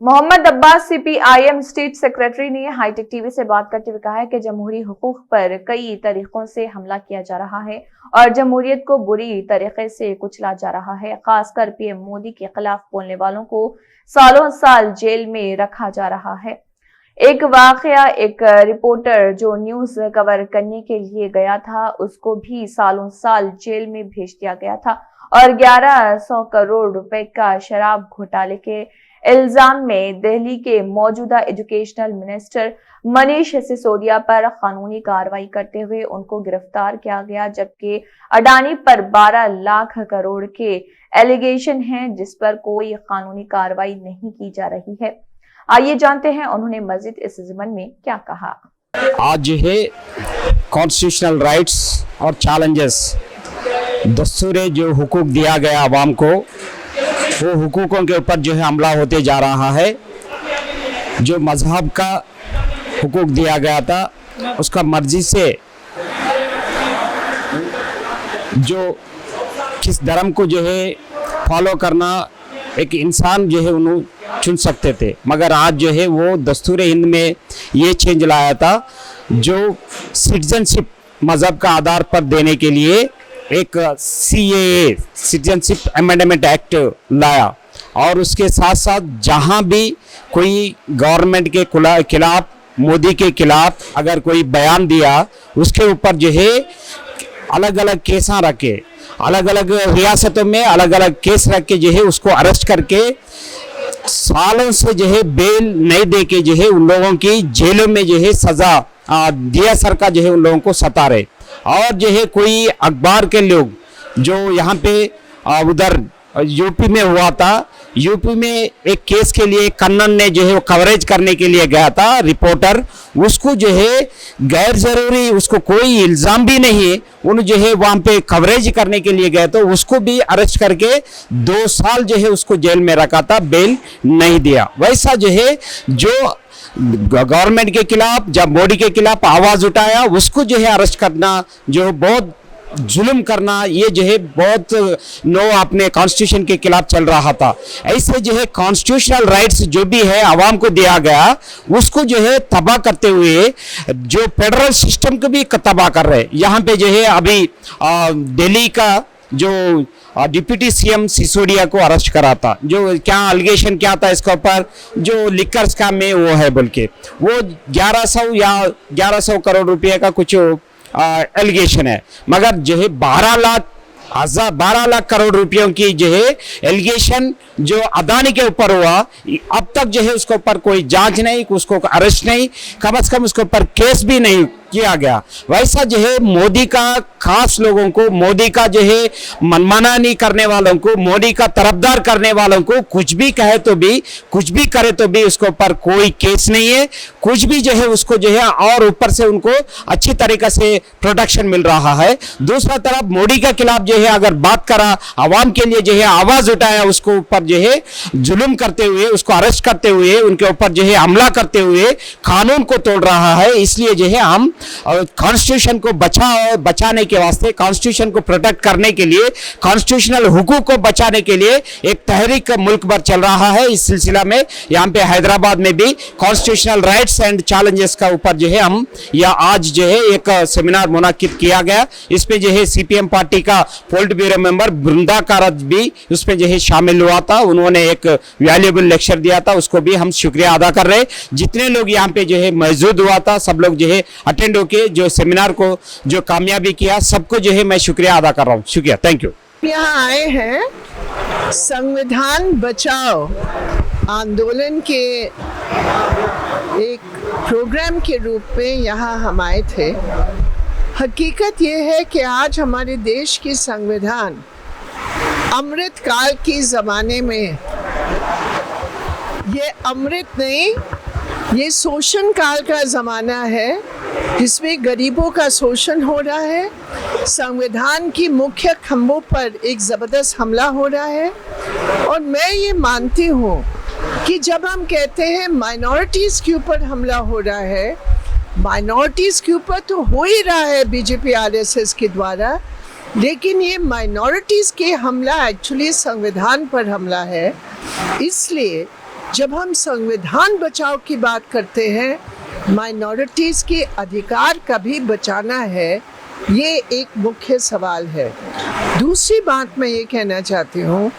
Mohammad Abbas CPIM state secretary ने hitech TV से बात करते हुए कहा है कि जमहूरी हुकूक पर कई तरीकों से हमला किया जा रहा है और जमहूरियत को बुरी तरीके से कुचला जा रहा है। खासकर पीएम मोदी के खिलाफ बोलने वालों को सालों साल जेल में रखा जा रहा है। एक वाकया, एक रिपोर्टर जो न्यूज कवर करने के लिए गया था उसको भी सालों साल जेल में भेज दिया गया था और 1100 करोड़ रुपए का शराब घोटाले के इल्जाम में दिल्ली के मौजूदा एजुकेशनल मिनिस्टर मनीष सिसोदिया पर कानूनी कार्रवाई करते हुए उनको गिरफ्तार किया गया, जबकि अडानी पर 12 लाख करोड़ के एलिगेशन हैं जिस पर कोई कानूनी कार्रवाई नहीं की जा रही है। आइए जानते हैं उन्होंने मजीद इस ज़िमन में क्या कहा। आज जो है कॉन्स्टिट्यूशनल राइट्स और चैलेंजेस, दस्तूर जो हुकूक दिया गया आवाम को, वो हुकूकों के ऊपर जो है हमला होते जा रहा है। जो मजहब का हुकूक दिया गया था उसका मर्जी से जो किस धर्म को जो है फॉलो करना एक इंसान जो है उन्हें चुन सकते थे, मगर आज जो है वो दस्तूर हिंद में ये चेंज लाया था जो सिटीजनशिप मजहब का आधार पर देने के लिए एक CAA सिटीजनशिप अमेंडमेंट एक्ट लाया। और उसके साथ साथ जहां भी कोई गवर्नमेंट के खिलाफ, मोदी के खिलाफ अगर कोई बयान दिया उसके ऊपर जो है अलग अलग केसा रखे, अलग अलग रियासतों में अलग अलग केस रख के जो है उसको अरेस्ट करके सालों से जो है बेल नहीं दे के जो है उन लोगों की जेलों में जो है सजा दिया सरकार जो है उन लोगों को सता रहे। और जो है कोई अखबार के लोग जो यहाँ पे उधर यूपी में हुआ था, यूपी में एक केस के लिए कन्नन ने जो है वो कवरेज करने के लिए गया था रिपोर्टर, उसको जो है गैर जरूरी, उसको कोई इल्जाम भी नहीं है, उन्हें जो है वहाँ पे कवरेज करने के लिए गए तो उसको भी अरेस्ट करके 2 साल जो है उसको जेल में रखा था, बेल नहीं दिया। वैसा जो है जो गवर्नमेंट के खिलाफ, जब मोदी के खिलाफ आवाज उठाया उसको जो है अरेस्ट करना, जो बहुत जुल्म करना, ये जो है बहुत अपने कॉन्स्टिट्यूशन के खिलाफ चल रहा था। ऐसे जो है कॉन्स्टिट्यूशनल राइट्स जो भी है आवाम को दिया गया उसको जो है तबाह करते हुए जो फेडरल सिस्टम को भी तबाह कर रहे। यहाँ पे जो है अभी दिल्ली का जो डिप्टी CM सिसोदिया को अरेस्ट करा था, जो क्या एलिगेशन क्या था इसके ऊपर, जो लिकर स्कैम में वो है बोल के वो 1100 करोड़ रुपए का कुछ एलिगेशन है, मगर जो है 12 लाख करोड़ रुपयों की जो है एलिगेशन जो अदानी के ऊपर हुआ, अब तक जो है उसके ऊपर कोई जांच नहीं, उसको अरेस्ट नहीं, कम से कम उसके ऊपर केस भी नहीं किया गया। वैसा जो है मोदी का खास लोगों को, मोदी का जो है मनमानी करने वालों को, मोदी का तरफदार करने वालों को कुछ भी कहे तो भी, कुछ भी करे तो भी उसके ऊपर कोई केस नहीं है, कुछ भी जो है उसको जो है और ऊपर से उनको अच्छी तरीके से प्रोटेक्शन मिल रहा है। दूसरा तरफ मोदी के खिलाफ जो है अगर बात करा, आवाम के लिए जो है आवाज उठाया, उसको ऊपर जो है जुल्म करते हुए, उसको अरेस्ट करते हुए, उनके ऊपर जो है हमला करते हुए कानून को तोड़ रहा है। इसलिए जो है हम कॉन्स्टिट्यूशन को बचाने के वास्ते, कॉन्स्टिट्यूशन को प्रोटेक्ट करने के लिए, कॉन्स्टिट्यूशनल हुकूक को बचाने के लिए एक तहरीक मुल्क भर चल रहा है। इस सिलसिला में यहाँ पे हैदराबाद में भी कॉन्स्टिट्यूशनल राइट्स एंड चैलेंजेस का ऊपर जो है हम या आज जो है एक सेमिनार मुनाकिद किया गया। इसमें जो है CPM पार्टी का पोलिट ब्यूरो मेंबर बृंदा कारत भी उसमें जो है शामिल हुआ था, उन्होंने एक वैल्यूएबल लेक्चर दिया था, उसको भी हम शुक्रिया अदा कर रहे। जितने लोग यहाँ पे जो है मौजूद हुआ था, सब लोग जो है अटेंड होके जो सेमिनार को जो कामयाबी किया, सबको जो है मैं शुक्रिया अदा कर रहा हूँ। शुक्रिया, थैंक यू। यहाँ आए हैं संविधान बचाओ आंदोलन के एक प्रोग्राम के रूप में यहाँ हम आए थे। हकीकत ये है कि आज हमारे देश की संविधान अमृत काल की ज़माने में, ये अमृत नहीं, ये शोषण काल का ज़माना है जिसमें गरीबों का शोषण हो रहा है, संविधान की मुख्य खंभों पर एक ज़बरदस्त हमला हो रहा है। और मैं ये मानती हूँ कि जब हम कहते हैं माइनॉरिटीज़ के ऊपर हमला हो रहा है, माइनॉरिटीज़ के ऊपर तो हो ही रहा है BJP RSS के द्वारा, लेकिन ये माइनॉरिटीज़ के हमला एक्चुअली संविधान पर हमला है। इसलिए जब हम संविधान बचाव की बात करते हैं, माइनॉरिटीज़ के अधिकार का भी बचाना है, ये एक मुख्य सवाल है। दूसरी बात मैं ये कहना चाहती हूँ,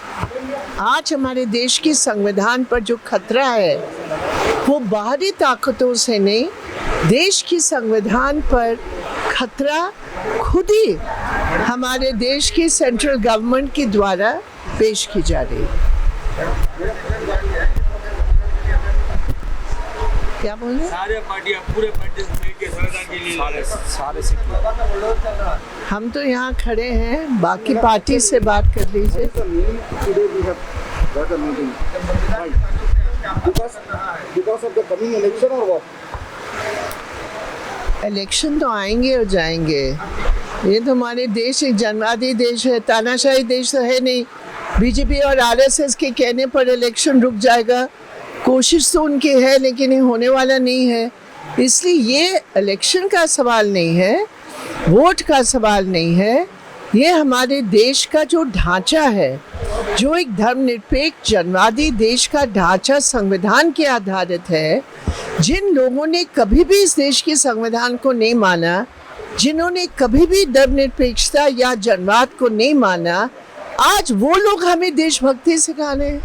आज हमारे देश की संविधान पर जो खतरा है वो बाहरी ताकतों से नहीं, देश की संविधान पर खतरा खुद ही हमारे देश की सेंट्रल गवर्नमेंट के द्वारा पेश की जा रही है। क्या बोले? सारे पार्टियां पूरे पार्टी मिलकर संविधान के लिए सारे हम तो यहाँ खड़े हैं, बाकी पार्टी से बात कर लीजिए। Because of the coming election or what? Election तो आएंगे और जाएंगे। ये तो हमारे देश एक जनवादी देश है, तानाशाही देश तो है नहीं। बीजेपी और आरएसएस के कहने पर इलेक्शन रुक जाएगा, कोशिश तो उनकी है लेकिन ये होने वाला नहीं है। इसलिए ये इलेक्शन का सवाल नहीं है, वोट का सवाल नहीं है, ये हमारे देश का जो ढांचा है, जो एक धर्मनिरपेक्ष जनवादी देश का ढांचा संविधान के आधारित है। जिन लोगों ने कभी भी इस देश के संविधान को नहीं माना, जिन्होंने कभी भी धर्मनिरपेक्षता या जनवाद को नहीं माना, आज वो लोग हमें देशभक्ति सिखा रहे हैं।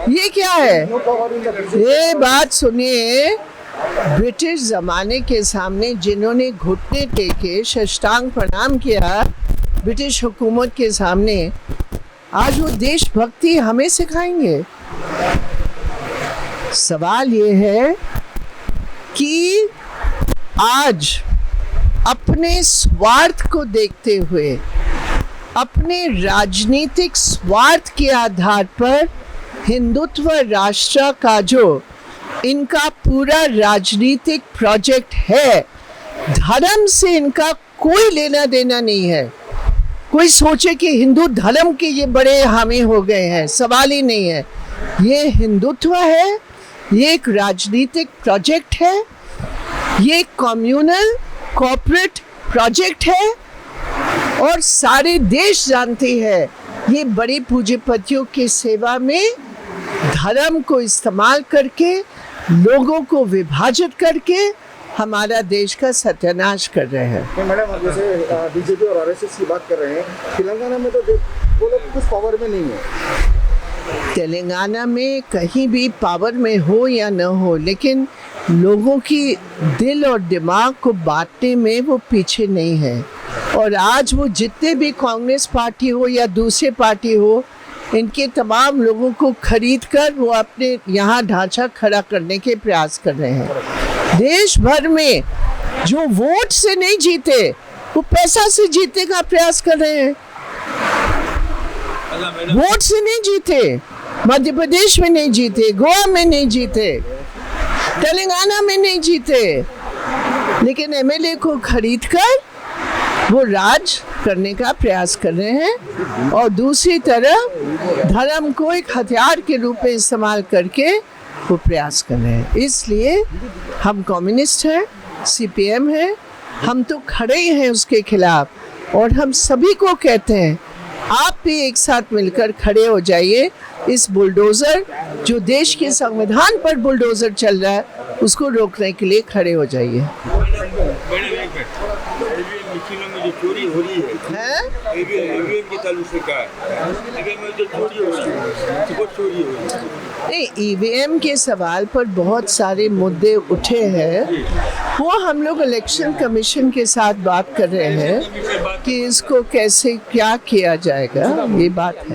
ये क्या है? ये बात सुनिए, ब्रिटिश ज़माने के सामने जिन्होंने घुटने टेके, साष्टांग प्रणाम किया ब्रिटिश हुकूमत के सामने, आज वो देशभक्ति हमें सिखाएंगे। सवाल ये है कि आज अपने स्वार्थ को देखते हुए, अपने राजनीतिक स्वार्थ के आधार पर हिंदुत्व राष्ट्र का जो इनका पूरा राजनीतिक प्रोजेक्ट है, धर्म से इनका कोई लेना देना नहीं है। कोई सोचे कि हिंदू धर्म के ये बड़े हामी हो गए हैं, सवाल ही नहीं है। ये हिंदुत्व है, ये एक राजनीतिक प्रोजेक्ट है, ये कम्युनल कॉर्पोरेट प्रोजेक्ट है और सारे देश जानते हैं ये बड़े पूंजीपतियों की सेवा में धर्म को इस्तेमाल करके, लोगों को विभाजित करके हमारा देश का सत्यानाश कर रहे हैं। मैडम, जैसे बीजेपी और आरएसएस की बात कर रहे हैं, तेलंगाना में तो वो लोग कुछ पावर में नहीं है। तेलंगाना में कहीं भी पावर में हो या न हो, लेकिन लोगों की दिल और दिमाग को बांटने में वो पीछे नहीं है। और आज वो जितने भी कांग्रेस पार्टी हो या दूसरे पार्टी हो, इनके तमाम लोगों को खरीद कर वो अपने यहाँ ढांचा खड़ा करने के प्रयास कर रहे हैं। देश भर में जो वोट से नहीं जीते, वो पैसा से जीतने का प्रयास कर रहे हैं। वोट से नहीं जीते, मध्य प्रदेश में नहीं जीते, गोवा में नहीं जीते, तेलंगाना में नहीं जीते, लेकिन एमएलए को खरीदकर वो राज करने का प्रयास कर रहे हैं। और दूसरी तरफ धर्म को एक हथियार के रूप में इस्तेमाल करके वो प्रयास कर रहे हैं। इसलिए हम कम्युनिस्ट हैं, सीपीएम है, हम तो खड़े ही हैं उसके खिलाफ। और हम सभी को कहते हैं, आप भी एक साथ मिलकर खड़े हो जाइए। इस बुलडोज़र जो देश के संविधान पर बुलडोज़र चल रहा है, उसको रोकने के लिए खड़े हो जाइए। मशीनों में जो चोरी हो रही है, ईवीएम के ताल्लुक से क्या है? ईवीएम में जो चोरी हो रही है, बहुत चोरी हो रही है। नहीं, ईवीएम के सवाल पर बहुत सारे मुद्दे उठे हैं, वो हम लोग इलेक्शन कमीशन के साथ बात कर रहे हैं कि इसको कैसे क्या किया जाएगा, ये बात है।